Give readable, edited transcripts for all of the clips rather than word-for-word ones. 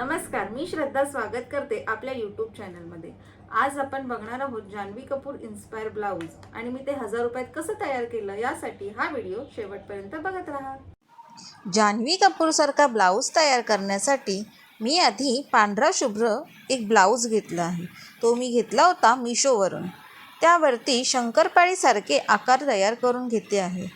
नमस्कार, मी श्रद्धा स्वागत करते आपल्या यूट्यूब चॅनलमध्ये। आज आपण बघणार आहोत जान्हवी कपूर इन्स्पायर ब्लाउज आणि मी ते 1000 रुपयात कसं तयार केलं यासाठी हा व्हिडिओ शेवटपर्यंत बघत राहा। जान्हवी कपूर सारखा ब्लाउज तयार करण्यासाठी मी आधी पांढरा शुभ्र एक ब्लाउज घेतला आहे। तो मी घेतला होता मीशोवरून। त्यावरती शंकरपाळी सारखे आकार तयार करून घेते आहे।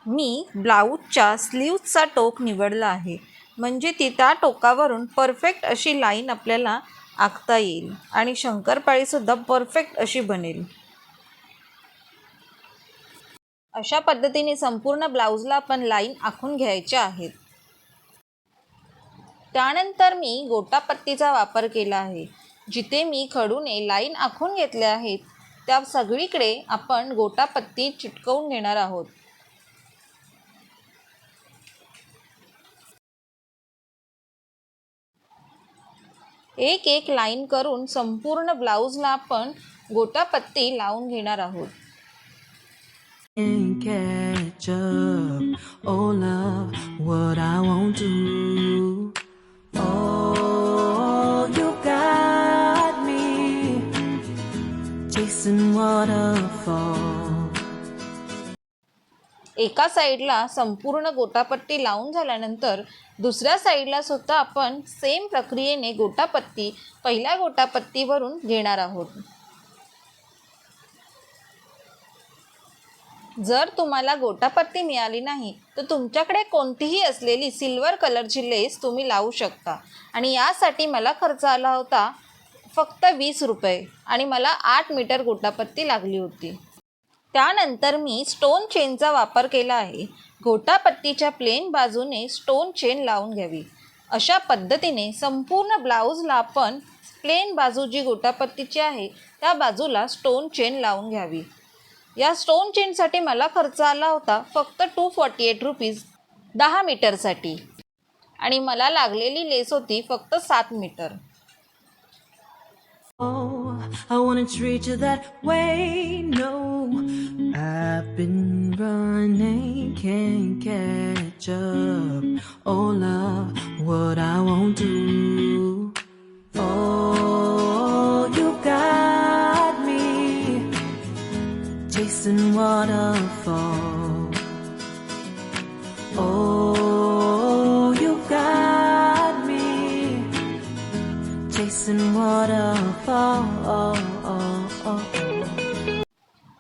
मी ब्लाउजच्या स्लीव्हचा टोक निवडला आहे, म्हणजे ती त्या टोकावरून परफेक्ट अशी लाईन आपल्याला आखता येईल आणि शंकरपाळी सुद्धा परफेक्ट अशी बनेल। अशा पद्धतीने संपूर्ण ब्लाउजला आपण लाईन आखून घ्यायच्या आहेत। त्यानंतर मी गोटापत्तीचा वापर केला आहे। जिथे मी खडूने लाईन आखून घेतल्या आहेत त्या सगळीकडे आपण गोटापत्ती चिटकवून घेणार आहोत। एक एक लाईन करून संपूर्ण ब्लाउजला आपण गोटापत्ती लावून घेणार आहोत। Catch up, oh love, what I won't do. Oh, you got me chasing waterfall. एका साईडला संपूर्ण गोटापट्टी लावून झाल्यानंतर दुसऱ्या साईडला सुद्धा आपण सेम प्रक्रियेने गोटापट्टी पहिल्या गोटापट्टीवरून घेणार आहोत। जर तुम्हाला गोटापट्टी मिळाली नाही तर तुमच्याकडे कोणतीही असलेली सिल्वर कलरची लेस तुम्ही लावू शकता आणि यासाठी मला खर्च आला होता फक्त 20 रुपये आणि मला 8 मीटर गोटापट्टी लागली होती। त्यानंतर मी स्टोन चेनचा वापर केला आहे। गोटापट्टीच्या प्लेन बाजूने स्टोन चेन लावून घ्यावी। अशा पद्धतीने संपूर्ण ब्लाउजला आपण प्लेन बाजू जी गोटापट्टीची आहे त्या बाजूला स्टोन चेन लावून घ्यावी। या स्टोन चेनसाठी मला खर्च आला होता फक्त 248 रुपीज 10 मीटरसाठी आणि मला लागलेली लेस होती फक्त 7 metre. Oh, I wanna treat you that way. No, I've been running, can't catch up. Oh love, what I won't do. Oh, you got me chasing waterfall. Oh, you got me chasing waterfall.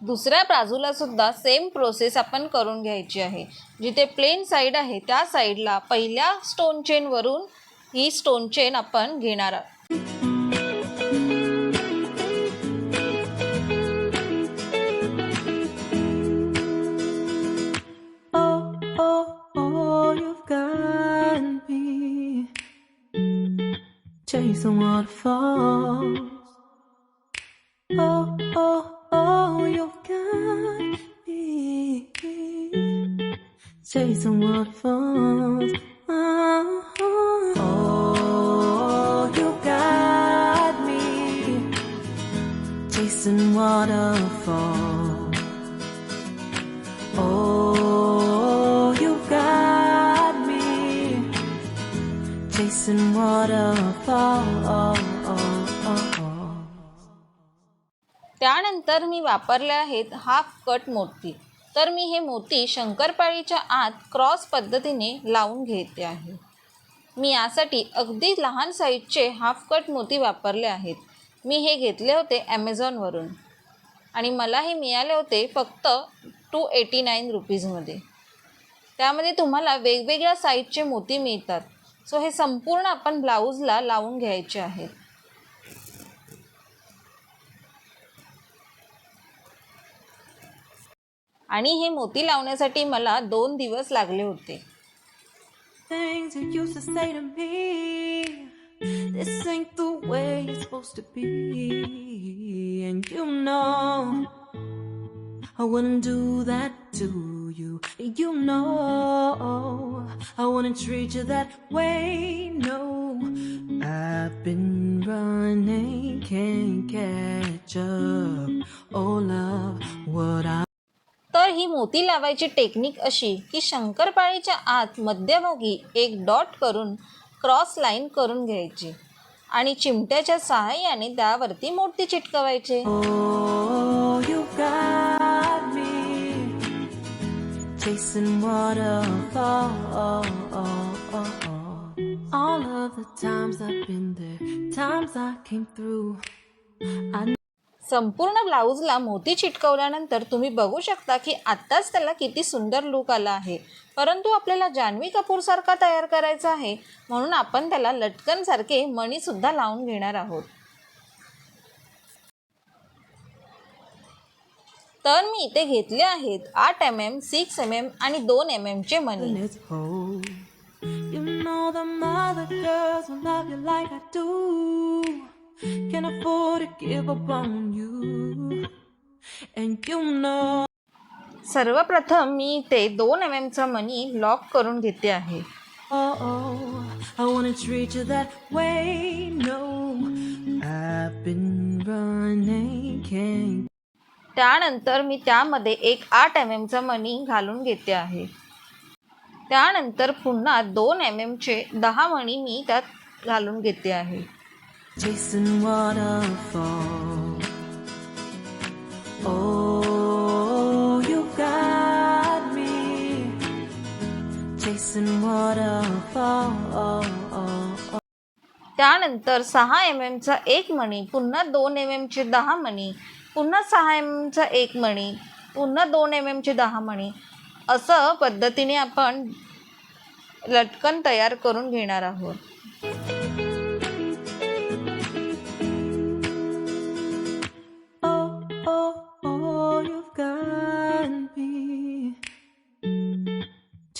दुसऱ्या बाजूला सुद्धा same process आपण करून घ्यायची आहे। जिथे plane side आहे त्या साईडला पहिल्या स्टोन चेन वरून ही स्टोन चेन आपण घेणार आहोत। Chasing waterfalls. Oh, oh, oh, you've got me chasing waterfalls. Oh, oh, you got me chasing waterfalls. Oh, you got me chasing waterfall. त्यानंतर मी वापरले आहेत हाफ कट मोती। तर मी हे मोती शंकरपाळीच्या आत क्रॉस पद्धतीने लावून घेते आहे। मी यासाठी अगदी लहान साईजचे हाफ कट मोती वापरले आहेत। मी हे घेतले होते ॲमेझॉनवरून आणि मला हे मिळाले होते फक्त 289 रुपीजमध्ये। त्यामध्ये तुम्हाला वेगवेगळ्या साईजचे मोती मिळतात। सो हे संपूर्ण आपण ब्लाउजला लावून घ्यायचे आहेत। आणि हे मोती लावण्यासाठी मला 2 दिवस लागले होते। Things you used to say to me, this ain't the way it's supposed to be. And you know I wouldn't do that to you. You know I wouldn't treat you that way. No, I've been running, can't catch up. Oh love, what I तर ही मोती लावायची technique अशी की शंकरपाळीच्या आत मध्यभागी एक dot करून cross line करून घ्यायची आणि चिमट्याच्या सहाय्याने त्यावरती मोती चिटकवायचे. Oh, you got me chasing waterfall. All of the times I've been there, times I came through. I संपूर्ण ब्लाऊजला मोती चिटकवल्यानंतर तुम्ही बघू शकता की आत्ताच त्याला किती सुंदर लूक आला आहे. परंतु आपल्याला जान्हवी कपूरसारखा तयार करायचा आहे म्हणून आपण त्याला लटकनसारखे मणीसुद्धा लावून घेणार आहोत. तर मी इथे घेतले आहेत 8 mm, 6 mm आणि 2 mm चे मणी. in its hole. You know them other girls will love you like I do. Can't afford to give up on you. And you know. सर्वप्रथम मी इथे 2 mm चा मणी लॉक करून घेते आहे. Oh, I wanna treat you that way. No, I've been running, can't. त्यानंतर मी त्यामध्ये एक 8 mm चा मणी घालून घेते आहे. त्यानंतर पुन्हा 2 mm चे 10 मणी मी त्यात घालून घेते आहे. Chasing waterfall. Oh, you got me chasing waterfall. त्यानंतर 6 mm चा एक मणी, पुन्हा 2 mm चे 10 मणी, पुन्हा 6 mm चा एक मणी, पुन्हा 2 mm चे 10 मणी, असं पद्धतीने आपण लटकन तयार करून घेणार आहोत.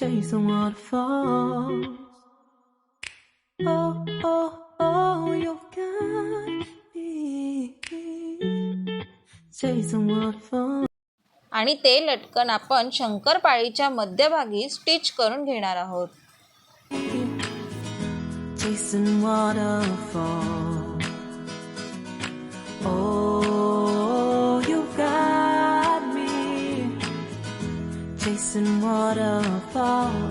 Chasing waterfalls. Oh, you've got me chasing waterfalls. आणि ते लटकन आपण शंकरपाळीच्या मध्यभागी स्टिच करून घेणार आहोत. Chasing waterfalls. Oh, you got me chasing waterfalls.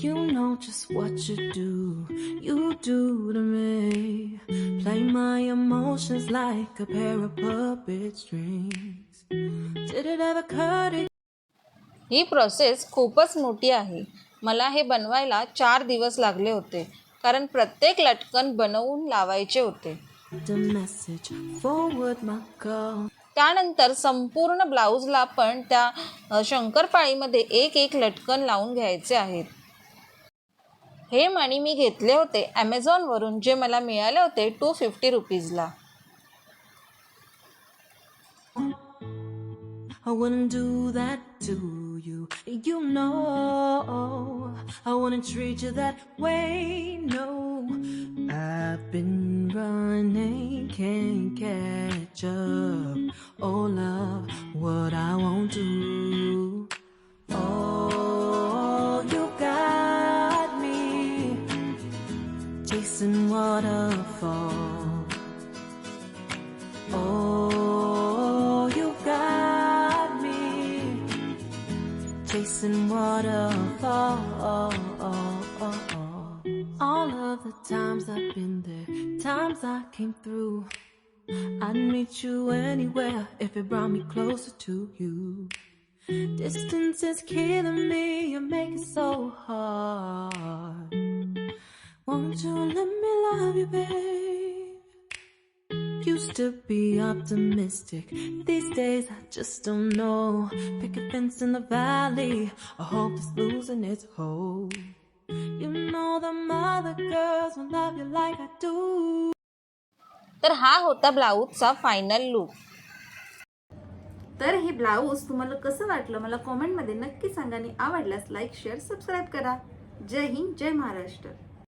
You know just what you do to me. Play my emotions like a pair of puppet strings. Did it ever occur to you? He process खूपच मोठी आहे. मला हे बनवायला 4 दिवस लागले होते कारण प्रत्येक लटकन बनवून लावायचे होते. The message forward my call. त्यानंतर संपूर्ण ब्लाऊजला आपण त्या शंकरपाळीमध्ये एक एक लटकन लावून घ्यायचे आहेत. हे मणी मी घेतले होते ॲमेझॉनवरून, जे मला मिळाले होते 250 रुपीजला. I wouldn't do that to you. You know I wouldn't treat you that way. No, I've been running, can't catch up. Oh love, what I won't do. Oh, you got me chasing waterfall. Oh, you got me chasing waterfall. All of the times I've been there, times I came through. I'd meet you anywhere if it brought me closer to you. Distance is killing me, you make it so hard. Won't you let me love you, babe? Used to be optimistic, these days I just don't know. Pick a fence in the valley, I hope it's losing its hold. You know them other girls will love you like I do. तर हा होता ब्लाऊजचा final look. तर हे blouse तुम्हाला कसं वाटलं मला कॉमेंटमध्ये नक्की सांगा आणि आवडल्यास लाईक शेअर सबस्क्राईब करा. जय हिंद, जय महाराष्ट्र.